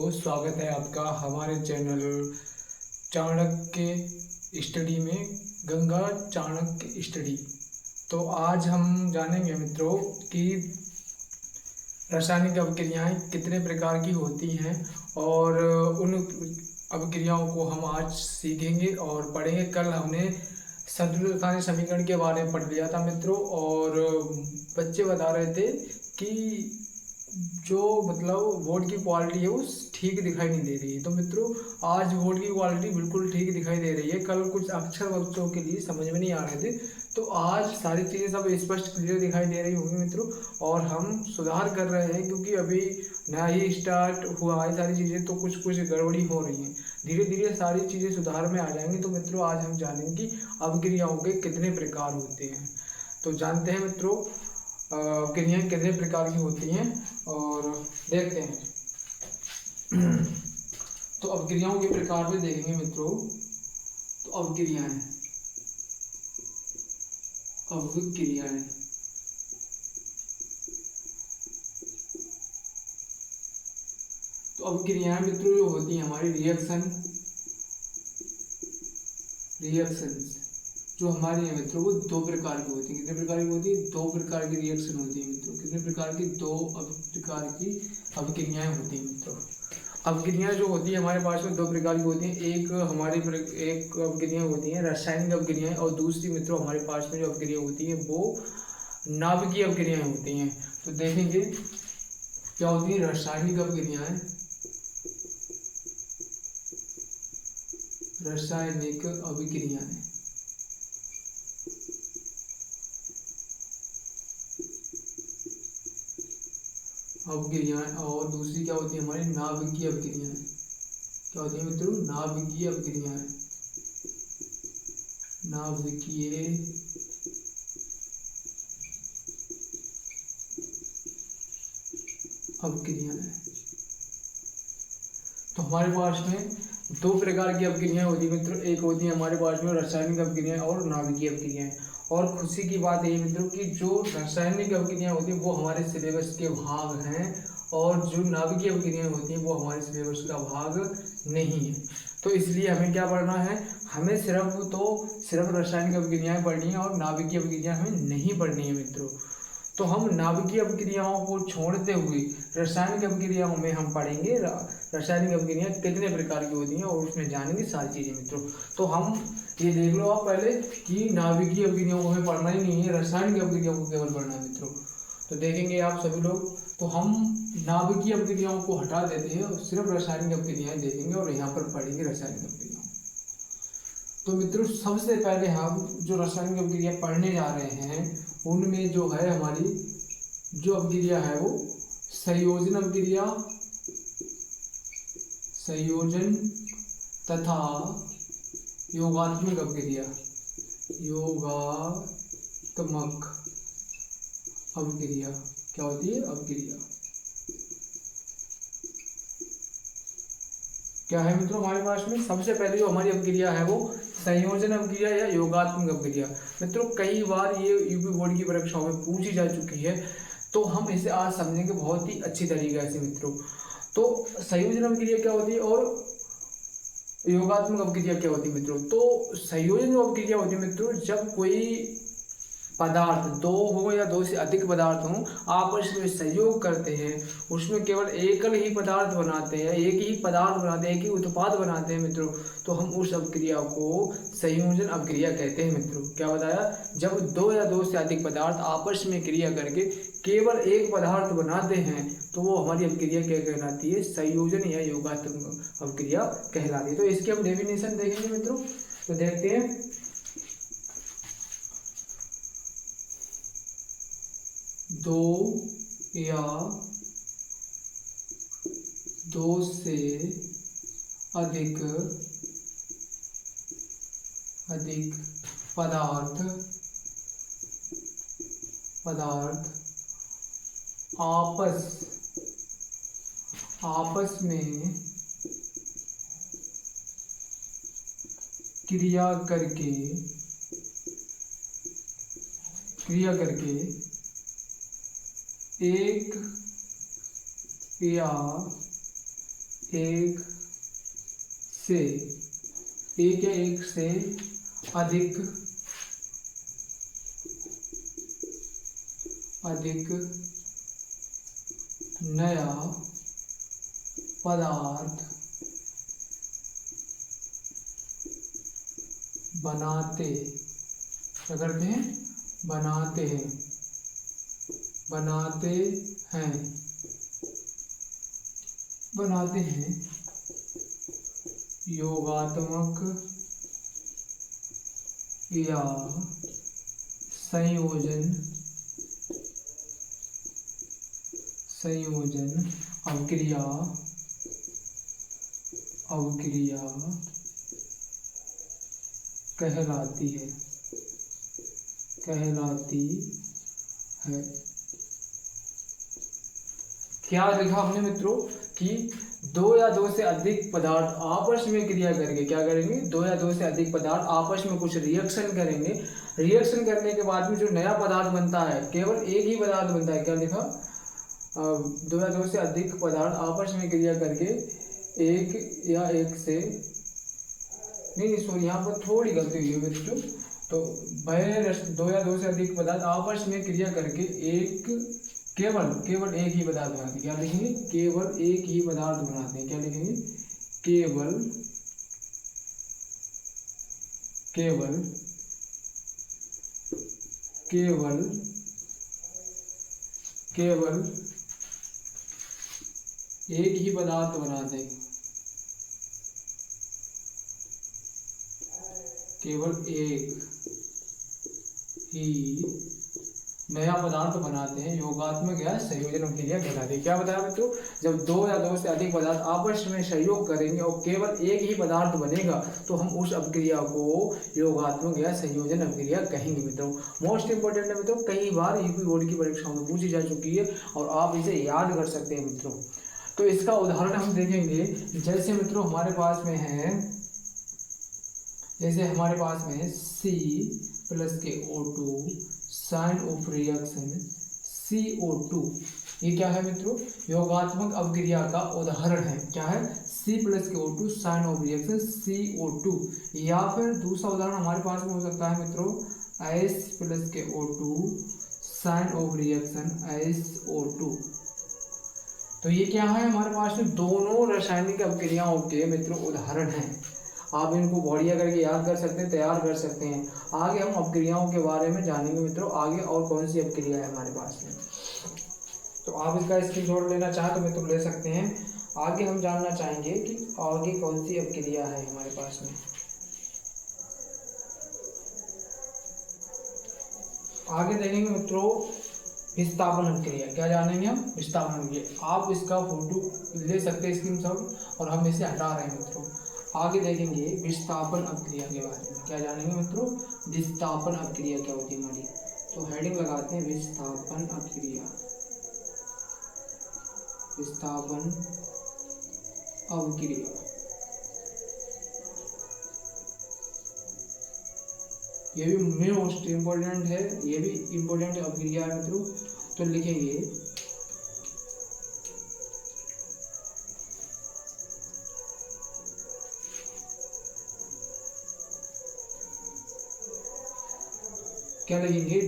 तो स्वागत है आपका हमारे चैनल चाणक्य स्टडी में, गंगा चाणक्य स्टडी। तो आज हम जानेंगे मित्रों कि रासायनिक अभिक्रियाएं कितने प्रकार की होती हैं और उन अभिक्रियाओं को हम आज सीखेंगे और पढ़ेंगे। कल हमने संतुलित रासायनिक समीकरण के बारे में पढ़ लिया था मित्रों, और बच्चे बता रहे थे कि जो मतलब बोर्ड की क्वालिटी है वो ठीक दिखाई नहीं दे रही है। तो मित्रों आज बोर्ड की क्वालिटी बिल्कुल ठीक दिखाई दे रही है। कल कुछ अक्षर बच्चों के लिए समझ में नहीं आ रहे थे, तो आज सारी चीज़ें सब स्पष्ट क्लियर दिखाई दे रही होंगी मित्रों। और हम सुधार कर रहे हैं क्योंकि अभी नया ही स्टार्ट हुआ है सारी चीज़ें, तो कुछ कुछ गड़बड़ी हो रही हैं। धीरे धीरे सारी चीज़ें सुधार में आ जाएंगी। तो मित्रों आज हम जानेंगे कि अभिक्रियाओं के कितने प्रकार होते हैं। तो जानते हैं मित्रों अभिक्रियाएं कितने प्रकार की होती हैं और देखते हैं। तो अभिक्रियाओं के प्रकार में देखेंगे मित्रों। तो अभिक्रियाएं तो अभिक्रियाएं मित्रों जो होती हैं हमारी रिएक्शंस जो हमारी है मित्रों वो दो प्रकार की होती है। कितने प्रकार की होती है? दो प्रकार की रिएक्शन होती है मित्रों। कितने प्रकार की? दो प्रकार की अभिक्रियाएं होती हैं मित्रों। अभिक्रियाएं जो होती है हमारे पास में दो प्रकार की होती हैं। एक अभिक्रियाएं होती हैं रासायनिक अभिक्रियाएं, और दूसरी मित्रों हमारे पास में जो अभिक्रियाएं होती हैं वो नाभिकीय अभिक्रियाएं होती हैं। तो देखेंगे क्या होती है रासायनिक अभिक्रियाएं। अभिक्रियाएं और दूसरी क्या होती है हमारी नाभिकीय अभिक्रियाएं। क्या होती है मित्रों? नाभिकीय अभिक्रियाएं। तो हमारे पास में दो प्रकार की अभिक्रियाएं होती है मित्रों। एक होती है हमारे पास में रासायनिक अभिक्रियाएं और नाभिकीय अभिक्रियाएं। और खुशी की बात है मित्रों कि जो रासायनिक अभिक्रियाएं होती है वो हमारे सिलेबस के भाग हैं, और जो नाभिकीय अभिक्रियाएं होती हैं वो हमारे सिलेबस का भाग नहीं है। तो इसलिए हमें क्या पढ़ना है? हमें सिर्फ रासायनिक अभिक्रियाएं पढ़नी है और नाभिकीय अभिक्रियाएं हमें नहीं पढ़नी है मित्रों। तो हम नाभिकीय अभिक्रियाओं को छोड़ते हुए रासायनिक अभिक्रियाओं में हम पढ़ेंगे रासायनिक अभिक्रियाएं कितने प्रकार की होती हैं और उसमें जानेंगे सारी चीज़ें मित्रों। तो हम ये देख लो आप पहले कि नाभिकीय अभिक्रियाओं को हमें पढ़ना ही नहीं है, रासायनिक अभिक्रियाओं को केवल पढ़ना है मित्रों। तो देखेंगे आप सभी लोग, तो हम नाभिकीय अभिक्रियाओं को हटा देते हैं और सिर्फ रासायनिक अभिक्रियाएं देखेंगे और यहाँ पर पढ़ेंगे रासायनिक अभिक्रियाएं। तो मित्रों सबसे पहले हम जो रासायनिक अभिक्रिया पढ़ने जा रहे हैं उनमें जो है हमारी जो अभिक्रिया है वो संयोजन अभिक्रिया, संयोजन तथा योगात्मक अभिक्रिया। क्या होती है? अभिक्रिया क्या है मित्रों हमारे पास में? सबसे पहले जो हमारी अभिक्रिया है वो संयोजन अभिक्रिया या योगात्मक अभिक्रिया। मित्रों कई बार ये यूपी बोर्ड की परीक्षाओं में पूछी जा चुकी है, तो हम इसे आज समझेंगे बहुत ही अच्छी तरीके से मित्रों। तो संयोजन अभिक्रिया क्या होती है और योगात्मक अभिक्रिया क्या होती है मित्रों? तो संयोजन अभिक्रिया होती है मित्रों जब कोई पदार्थ दो हो या दो से अधिक पदार्थ हो आपस में सहयोग करते हैं, उसमें केवल एकल ही पदार्थ बनाते हैं, एक ही पदार्थ बनाते हैं, एक ही उत्पाद बनाते हैं मित्रों, तो हम उस अभिक्रिया को संयोजन अभिक्रिया कहते हैं मित्रों। क्या बताया? जब दो या दो से अधिक पदार्थ आपस में क्रिया करके केवल एक पदार्थ बनाते हैं तो वो हमारी अभिक्रिया क्या कहलाती है? संयोजन या योगात्मक अभिक्रिया कहलाती है। तो इसकी हम डेफिनेशन देखेंगे मित्रों। तो देखते हैं, दो या दो से अधिक पदार्थ आपस में क्रिया करके एक या एक से एक या एक से अधिक नया पदार्थ बनाते, क्या करते हैं, बनाते हैं योगात्मक या संयोजन अवक्रिया कहलाती है। क्या लिखा हमने मित्रों कि दो या दो से अधिक पदार्थ आपस में क्रिया करके क्या करेंगे, दो या दो से अधिक पदार्थ आपस में कुछ रिएक्शन करेंगे। रिएक्शन करने के बाद में जो नया पदार्थ बनता है, केवल एक ही पदार्थ बनता है। क्या लिखा, दो या दो से अधिक पदार्थ आपस में क्रिया करके एक या एक से नहीं सॉरी, यहाँ पर थोड़ी गलती हुई है मित्रों। तो दो या दो से अधिक पदार्थ आपस में क्रिया करके केवल एक ही पदार्थ बनाते हैं। क्या लिखेंगे, केवल एक ही पदार्थ बनाते हैं। क्या लिखेंगे, केवल एक ही पदार्थ बनाते हैं। केवल एक ही नया पदार्थ बनाते हैं, योगात्मक या संयोजन अभिक्रिया कहलाती है। क्या बताया मित्रों, जब दो या दो से अधिक पदार्थ आपस में सहयोग करेंगे और केवल एक ही पदार्थ बनेगा तो हम उस अभिक्रिया को योगात्मक या संयोजन अभिक्रिया कहेंगे। मित्रों मोस्ट इंपोर्टेंट है मित्रों, कई बार यूपी बोर्ड की परीक्षाओं में पूछी जा चुकी है और आप इसे याद कर सकते हैं मित्रों। तो इसका उदाहरण हम देखेंगे। जैसे मित्रों हमारे पास में है, C प्लस के O2 sign of reaction CO2, ये क्या है मित्रों, योगात्मक अभिक्रिया का उदाहरण है। क्या है, C प्लस के O2 sign of reaction CO2। या फिर दूसरा उदाहरण हमारे पास में हो सकता है मित्रों, H प्लस के O2 sign of reaction SO2। तो ये क्या है, हमारे पास में दोनों रासायनिक अभिक्रियाओं के मित्रों उदाहरण हैं। आप इनको बढ़िया करके याद कर सकते हैं, तैयार कर सकते हैं। आगे हम अपक्रियाओं के बारे में जानेंगे मित्रों, आगे और कौन सी अपक्रिया है हमारे पास में। तो आप इसका स्क्रीनशॉट लेना चाहें तो मित्रों ले सकते हैं। आगे हम जानना चाहेंगे कि आगे कौन सी अपक्रिया है हमारे पास में। आगे देखेंगे मित्रों विस्थापन अभिक्रिया। क्या जानेंगे हम, विस्थापन अभिक्रिया। आप इसका फोटो ले सकते हैं स्क्रीनशॉट, और हम इसे हटा रहे हैं मित्रों। आगे देखेंगे विस्थापन अभिक्रिया के बारे में। क्या जानेंगे मित्रों, विस्थापन अभिक्रिया क्या होती है हमारी। तो हेडिंग लगाते हैं विस्थापन अभिक्रिया। विस्थापन अभिक्रिया ये भी मोस्ट इम्पोर्टेंट है, ये भी इम्पोर्टेंट अभिक्रिया है मित्रों। तो लिखेंगे क्या लिखेंगे,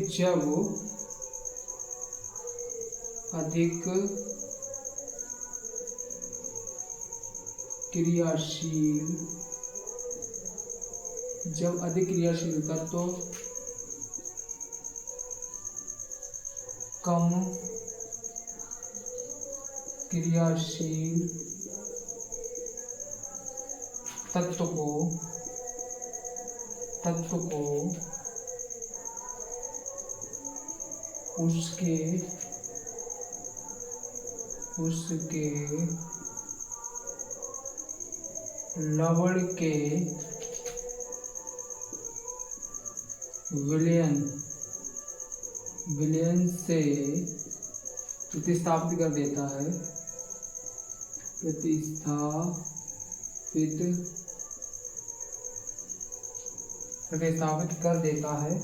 जब अधिक क्रियाशील तत्व कम क्रियाशील तत्व को उसके लवण के विलयन से प्रतिस्थापित कर देता है। प्रतिस्थापित कर देता है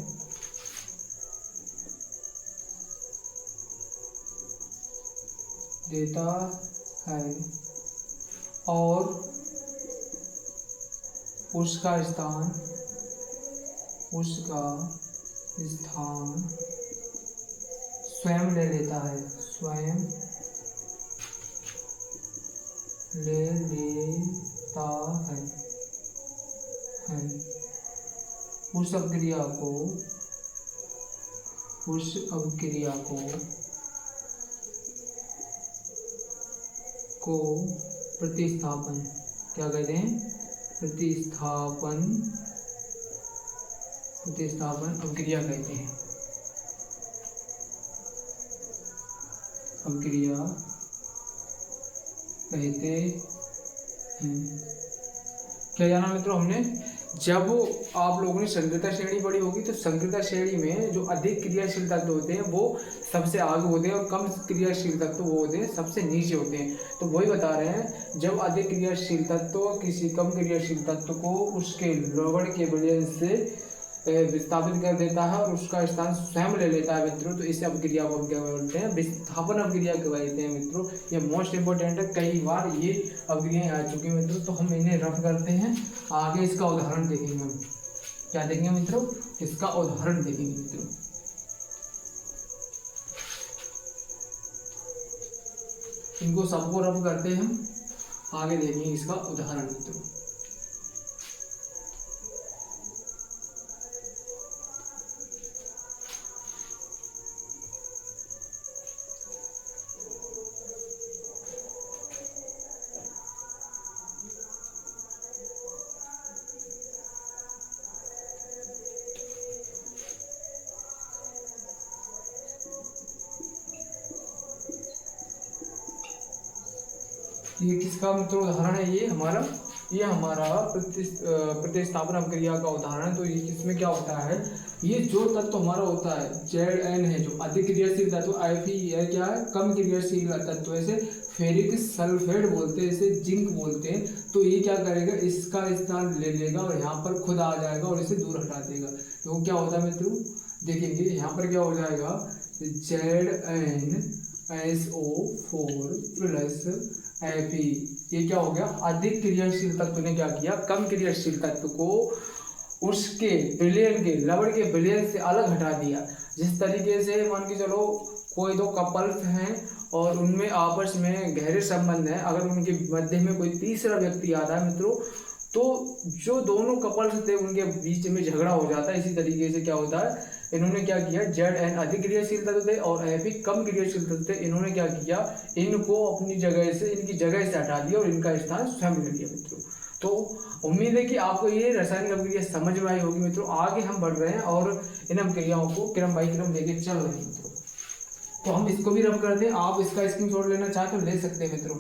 और उसका स्थान स्वयं ले लेता है, स्वयं ले लेता है। उस अभिक्रिया को प्रतिस्थापन क्या कहते हैं? प्रतिस्थापन अभिक्रिया कहते हैं। अभिक्रिया कहते हैं। क्या जाना मित्रों हमने? जब आप लोगों ने संक्रियता श्रेणी पढ़ी होगी तो संक्रियता श्रेणी में जो अधिक क्रियाशील तत्व होते हैं वो सबसे आगे होते हैं और कम क्रियाशील तत्व वो होते हैं सबसे नीचे होते हैं। तो वही बता रहे हैं, जब अधिक क्रियाशील तत्व किसी कम क्रियाशील तत्व को उसके लवण के विलयन से विस्थापित कर देता है और उसका स्थान स्वयं ले लेता है मित्रों, तो इस अभिक्रिया को हम क्या बोलते हैं? विस्थापन अभिक्रिया कहते हैं मित्रों। ये मोस्ट इंपोर्टेंट है, कई बार ये अभिक्रियाएं आ चुकी हैं मित्रों, तो हम इन्हें रफ करते हैं। आगे इसका उदाहरण देखेंगे हम। क्या देखेंगे मित्रों? इसका उदाहरण देखेंगे मित्रों। इनको सबको रफ करते हैं हम, आगे देखेंगे इसका उदाहरण मित्रों। ये किसका मित्रों उदाहरण है? ये हमारा प्रतिस्थापन अभिक्रिया का उदाहरण है। तो इसमें क्या होता है? ये जो तत्व हमारा होता है Zn है, जो अधिक क्रियाशील तत्व, Fe है क्या है? कम क्रियाशील तत्व। ऐसे फेरिक सल्फेट बोलते हैं, इसे जिंक बोलते हैं। तो ये क्या करेगा? इसका स्थान ले लेगा और यहाँ पर खुद आ जाएगा और इसे दूर हटा देगा। तो क्या होता है मित्रों? देखेंगे यहाँ पर क्या हो जाएगा? ZnSO4+ Fe, ये क्या हो गया? अधिक क्रियाशील तत्व ने क्या किया? कम क्रियाशील तत्व को उसके विलयन के लवण के विलयन से अलग हटा दिया। जिस तरीके से मान के चलो कोई दो कपल्स हैं और उनमें आपस में गहरे संबंध है, अगर उनके मध्य में कोई तीसरा व्यक्ति आता है मित्रों, तो जो दोनों कपल्स थे उनके बीच में झगड़ा हो जाता है। इसी तरीके से क्या होता है? इन्होंने क्या किया? Zn अधिक क्रियाशील तत्व थे और Fe कम क्रियाशील तत्व थे। इन्होंने क्या किया? इनको अपनी जगह से, इनकी जगह से हटा दिया और इनका स्थान स्वयं ले लिया मित्रों। तो उम्मीद है कि आपको ये रासायनिक अभिक्रिया समझ में आई होगी मित्रों। आगे हम बढ़ रहे हैं और इन अभिक्रियाओं को क्रम बाई क्रम लेके चल रहे हैं मित्रों। तो हम इसको भी रफ कर दें, आप इसका स्क्रीनशॉट लेना चाहे तो ले सकते हैं मित्रों।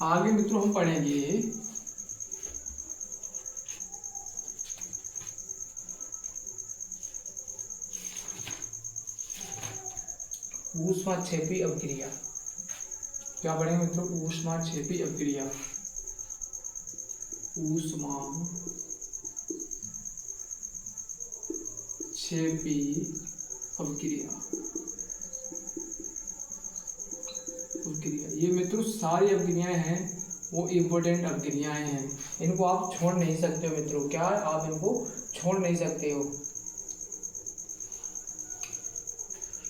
आगे मित्रों हम पढ़ेंगे ऊष्माक्षेपी अभिक्रिया। क्या पढ़ेंगे मित्रों? ऊष्माक्षेपी अभिक्रिया। ऊष्माक्षेपी अभिक्रिया। ये मित्रों सारी अभिक्रियाएं हैं वो इम्पोर्टेंट अभिक्रियाएं हैं, इनको आप छोड़ नहीं सकते हो मित्रों। क्या आप इनको छोड़ नहीं सकते हो?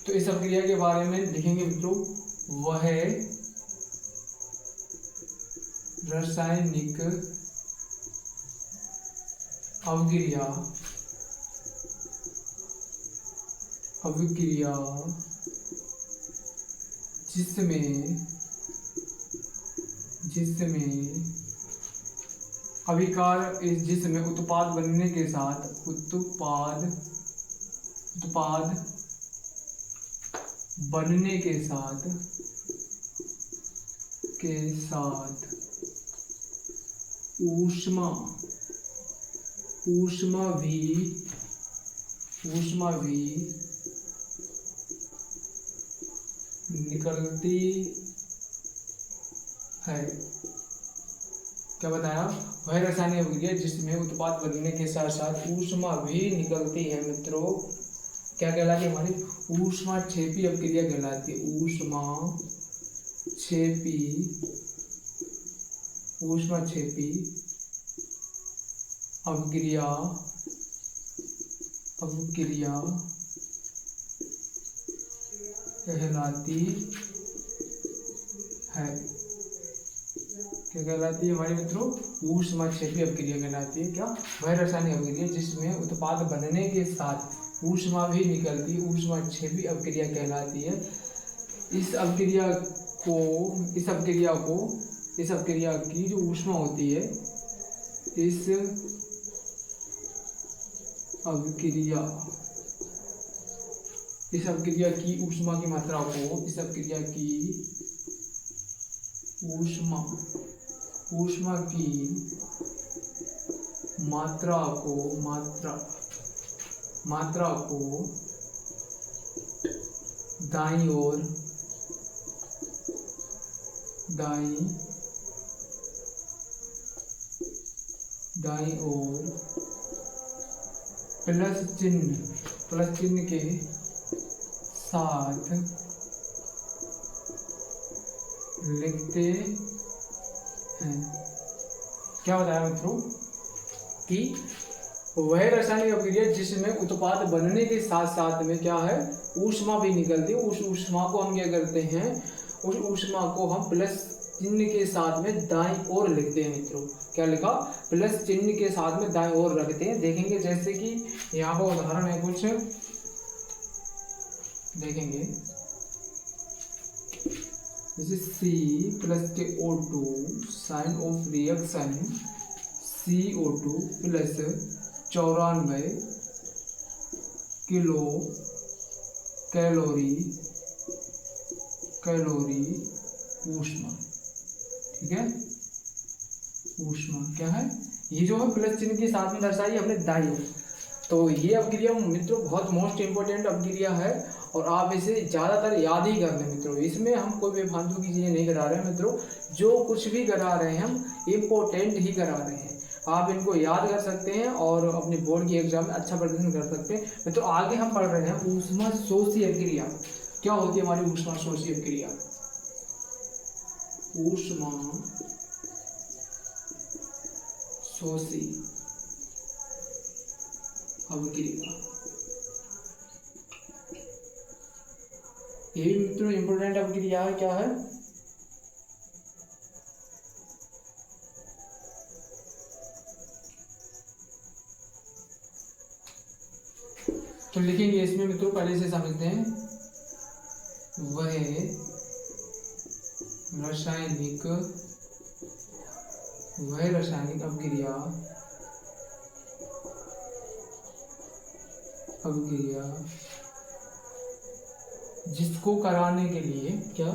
तो इस अभिक्रिया के बारे में लिखेंगे मित्रों, वह रासायनिक अभिक्रिया जिसमें उत्पाद बनने के साथ ऊष्मा भी निकलती है। क्या बताया, वह रासायनिक अभिक्रिया जिसमें उत्पाद बनने के साथ साथ ऊष्मा भी निकलती है मित्रों, क्या कहलाती है हमारी, ऊष्माक्षेपी अभिक्रिया कहलाती है। ऊष्माक्षेपी अभिक्रिया कहलाती है। क्या कहलाती है हमारे मित्रों, ऊष्माक्षेपी अभिक्रिया कहलाती है। क्या, वह रासायनिक अभिक्रिया जिसमें उत्पाद बनने के साथ ऊष्मा भी निकलती, ऊष्माक्षेपी अभिक्रिया कहलाती है। इस अभिक्रिया की जो ऊष्मा होती है, इस अभिक्रिया की ऊष्मा की मात्रा को, इस अभिक्रिया की ऊष्मा की मात्रा को दाईं ओर प्लस चिन्ह के साथ लिखते हैं। क्या बताया मित्रों कि वह रासायनिक अभिक्रिया जिसमें उत्पाद बनने के साथ साथ में क्या है, ऊष्मा भी निकलती है। उस ऊष्मा को हम क्या करते हैं, उस ऊष्मा को हम प्लस चिन्ह के साथ में दाईं ओर लिखते हैं मित्रों। क्या लिखा, प्लस चिन्ह के साथ में दाईं ओर रखते हैं। देखेंगे जैसे कि यहाँ पर उदाहरण है कुछ, देखेंगे जैसे C प्लस के O2 sign of reaction CO2 plus 94 kilo calorie ऊष्मा। ठीक है, ऊष्मा क्या है, ये जो है प्लस चिन्ह के साथ में दर्शाई हमने दाईं ओर। तो ये अभिक्रिया मित्रों बहुत मोस्ट इंपॉर्टेंट अभिक्रिया है और आप इसे ज़्यादातर याद ही कर लें मित्रों। इसमें हम कोई भी फालतू की चीज़ें नहीं करा रहे हैं मित्रों, जो कुछ भी करा रहे हैं हम इम्पोर्टेंट ही करा रहे हैं। आप इनको याद कर सकते हैं और अपने बोर्ड की एग्जाम में अच्छा प्रदर्शन कर सकते हैं मित्रों। आगे हम पढ़ रहे हैं ऊष्मा शोषी अभिक्रिया। क्या होती है हमारी ऊष्मा शोषी अभिक्रिया, ऊष्मा शोषी अभिक्रिया। ये भी मित्रों इंपोर्टेंट अभिक्रिया है। क्या है, तो लिखेंगे इसमें मित्रों, पहले से समझते हैं। वह रासायनिक अभिक्रिया जिसको कराने के लिए, क्या,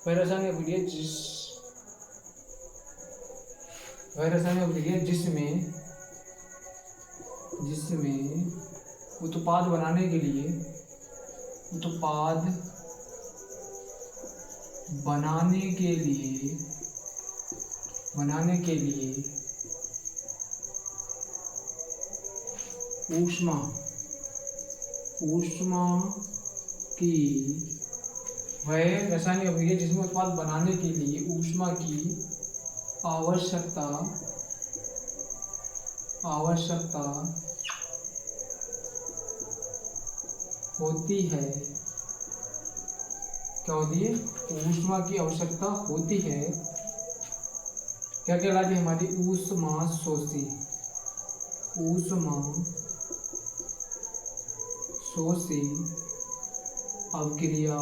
वह रासायनिक अभिक्रिया जिसमें उत्पाद बनाने के लिए ऊष्मा की, वह रासायनिक अभिक्रिया जिसमें उत्पाद बनाने के लिए ऊष्मा की आवश्यकता होती है। क्या होती है, ऊष्मा की आवश्यकता होती है। क्या कहलाती है हमारी, ऊष्मा शोषी अभिक्रिया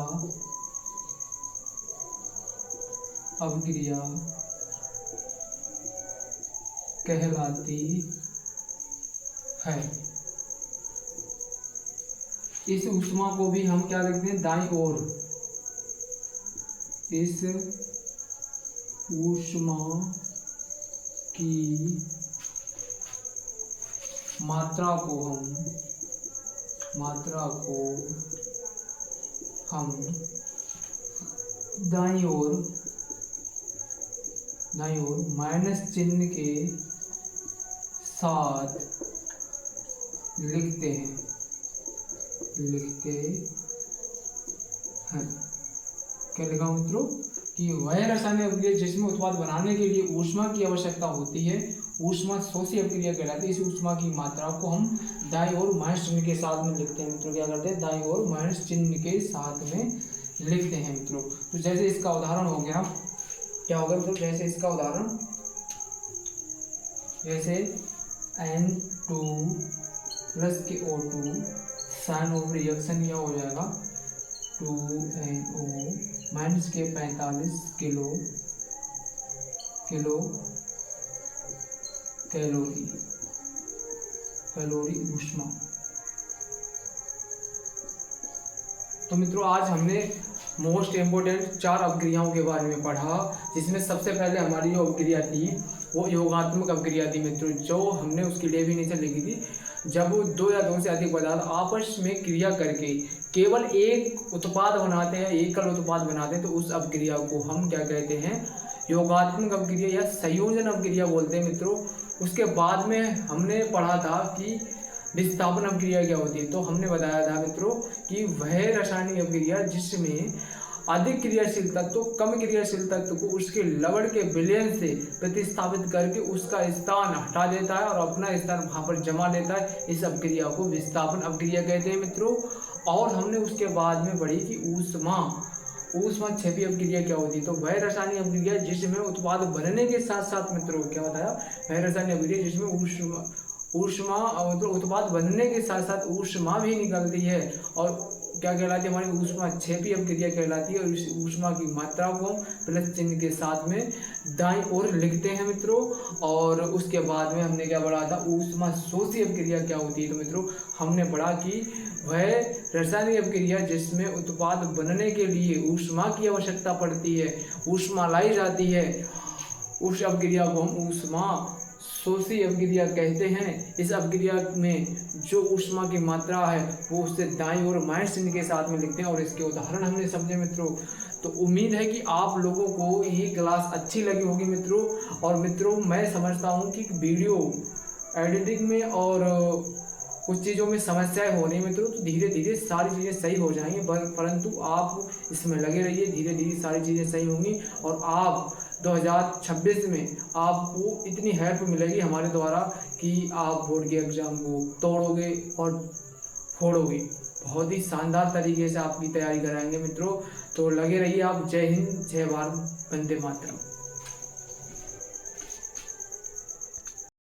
कहलाती है। इस ऊष्मा को भी हम क्या लिखते हैं, दाईं ओर। इस ऊष्मा की मात्रा को हम दाईं दाईं ओर माइनस चिन्ह के साथ लिखते हैं क्या लिखा मित्रों कि वह रासायनिक अभिक्रिया जिसमें उत्पाद बनाने के लिए ऊष्मा की आवश्यकता होती है ऊष्मा शोषी अभिक्रिया कहलाती है। इस ऊष्मा की मात्रा को हम दाईं ओर माइनस चिन्ह के साथ में लिखते हैं मित्रों। क्या करते हैं, दाईं ओर माइनस चिन्ह के साथ में लिखते हैं मित्रों। तो जैसे इसका उदाहरण हो गया, क्या होगा मित्रों, जैसे इसका उदाहरण, जैसे N2 प्लस के O2 साइन ऑफ रिएक्शन यह हो जाएगा 2NO माइनस के 45 किलो कैलोरी ऊष्मा। तो मित्रों आज हमने मोस्ट इम्पोर्टेंट 4 अभिक्रियाओं के बारे में पढ़ा, जिसमें सबसे पहले हमारी जो अभिक्रिया थी वो योगात्मक अभिक्रिया थी मित्रों, जो हमने उसकी डेफिनेशन लिखी थी। जब 2 या 2 से अधिक पदार्थ आपस में क्रिया करके केवल एक उत्पाद बनाते हैं, एकल उत्पाद बनाते हैं, तो उस अभिक्रिया को हम क्या कहते हैं, योगात्मक अभिक्रिया या संयोजन अभिक्रिया बोलते हैं मित्रों। उसके बाद में हमने पढ़ा था कि विस्थापन अभिक्रिया क्या होती है। तो हमने बताया था मित्रों कि वह रासायनिक अभिक्रिया जिसमें अधिक क्रियाशील तत्व कम क्रियाशील तत्व को उसके लवण के विलयन से प्रतिस्थापित करके उसका स्थान हटा देता है और अपना स्थान वहाँ पर जमा लेता है, इस अभिक्रिया को विस्थापन अभिक्रिया कहते हैं मित्रों। और हमने उसके बाद में पढ़ी कि ऊष्मा क्षेपी अभिक्रिया क्या होती है। तो वह रासायनिक अभिक्रिया जिसमें उत्पाद बनने के साथ साथ मित्रों क्या बताया, वह रासायनिक अभिक्रिया जिसमें ऊष्मा मतलब उत्पाद बनने के साथ साथ ऊष्मा भी निकलती है और क्या कहलाती है, हमारी ऊष्मा क्षेपी अभिक्रिया कहलाती है। और इस ऊष्मा की मात्रा को प्लस चिन्ह के साथ में दाईं ओर लिखते हैं मित्रों। और उसके बाद में हमने क्या पढ़ा था, ऊष्मा शोषी अभिक्रिया क्या होती है। तो मित्रों हमने पढ़ा कि वह रासायनिक अभिक्रिया जिसमें उत्पाद बनने के लिए ऊष्मा की आवश्यकता पड़ती है, ऊष्मा लाई जाती है, उस अभिक्रिया को हम ऊष्मा शोषी अभिक्रिया कहते हैं। इस अभिक्रिया में जो ऊष्मा की मात्रा है वो उससे दाईं ओर माइनस चिन्ह के साथ में लिखते हैं और इसके उदाहरण हमने समझे मित्रों। तो उम्मीद है कि आप लोगों को ये क्लास अच्छी लगी होगी मित्रों। और मित्रों मैं समझता हूँ कि वीडियो एडिटिंग में और कुछ चीज़ों में समस्याएं हो रही मित्रों, तो धीरे धीरे सारी चीज़ें सही हो जाएंगी, परंतु आप इसमें लगे रहिए, धीरे धीरे सारी चीज़ें सही होंगी और आप 2026 में आपको इतनी हेल्प मिलेगी हमारे द्वारा कि आप बोर्ड के एग्ज़ाम को तोड़ोगे और फोड़ोगे। बहुत ही शानदार तरीके से आपकी तैयारी कराएंगे मित्रों। तो लगे रहिए आप। जय हिंद, जय भारत, वंदे मातरम।